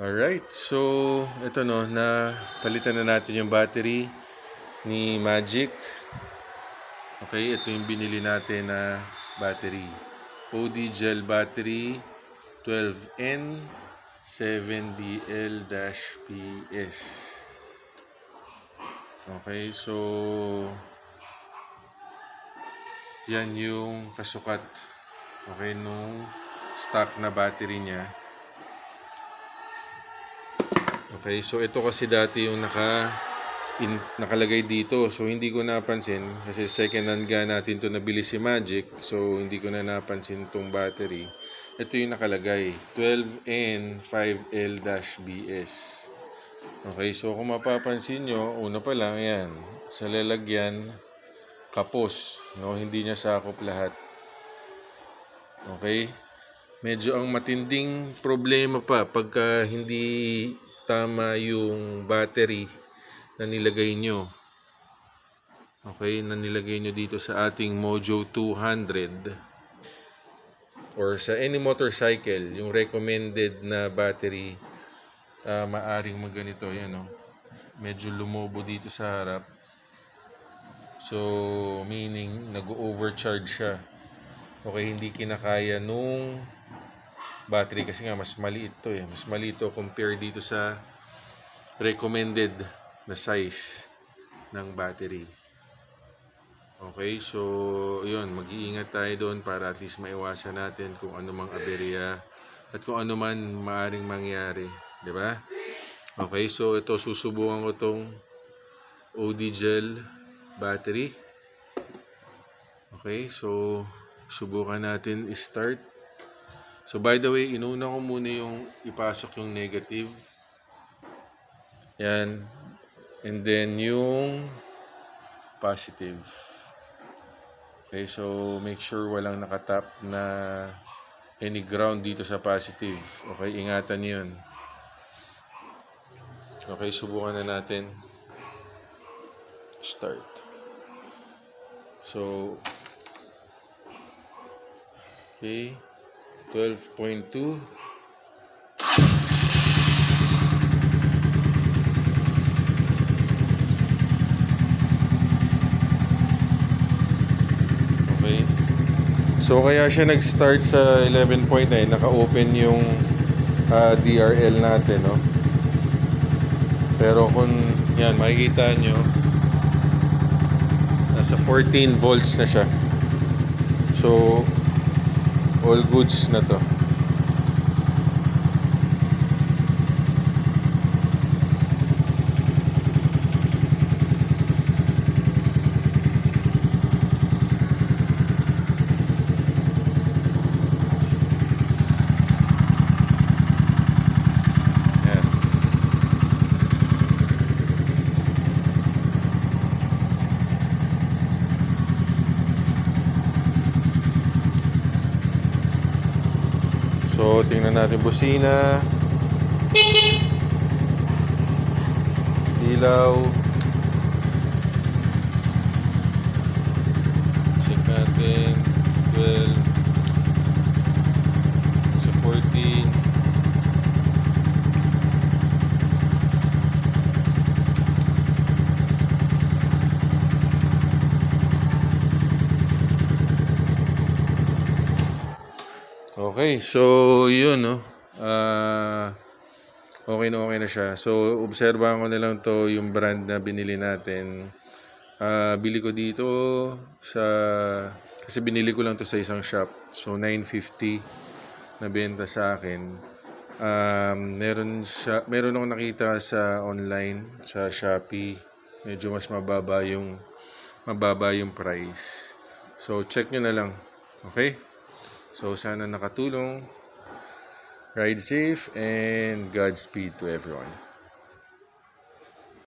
Alright, so ito no, na palitan na natin yung battery ni Magic. Okay, ito yung binili natin na battery. OD gel battery 12N 7BL-PS. Okay, so yan yung kasukat, okay, nung stock na battery niya. Okay, so ito kasi dati yung nakalagay dito. So hindi ko napansin kasi second hand ga natin to nabili si Magic. So hindi ko na napansin tong battery. Ito yung nakalagay 12N5L-BS. Okay, so kung mapapansin nyo, una pa lang yan, sa lalagyan kapos, no? Hindi niya sakop lahat. Okay, medyo ang matinding problema pa pagka hindi tama yung battery na nilagay nyo. Okay, na nilagay nyo dito sa ating Mojo 200 or sa any motorcycle, yung recommended na battery, maaring magganito. Yan, no? Medyo lumobo dito sa harap. So meaning nag-overcharge siya. Okay, hindi kinakaya nung battery kasi nga mas maliit to eh. Mas maliit to compare dito sa recommended na size ng battery. Okay, so yun, mag-iingat tayo doon para at least maiwasan natin kung ano mang aberya at kung ano man maaring mangyari, di ba? Okay, so ito susubukan ko tong OD gel battery. Okay, so subukan natin i-start. So by the way, inuna ko muna yung ipasok yung negative. Yan. And then yung positive. Okay, so make sure walang nakatap na any ground dito sa positive. Okay, ingatan niyo yun. Okay, subukan na natin. Start. So, okay, 12.2. Okay. So kaya siya nag-start sa 11.9, naka-open yung DRL natin, no? Pero kung yan, makikita nyo, nasa 14 volts na siya. So all goods na to. Yan. So, tingnan natin busina, ilaw, check natin, 12, sa 14, okay, so yun, no? Okay na siya. So obserbahan ko na lang to yung brand na binili natin. Bili ko dito kasi binili ko lang to sa isang shop. So $9.50 na benta sa akin. Meron ako nakita sa online sa Shopee. Medyo mas mababa yung price. So check nyo na lang. Okay? So, sana nakatulong. Ride safe and Godspeed to everyone.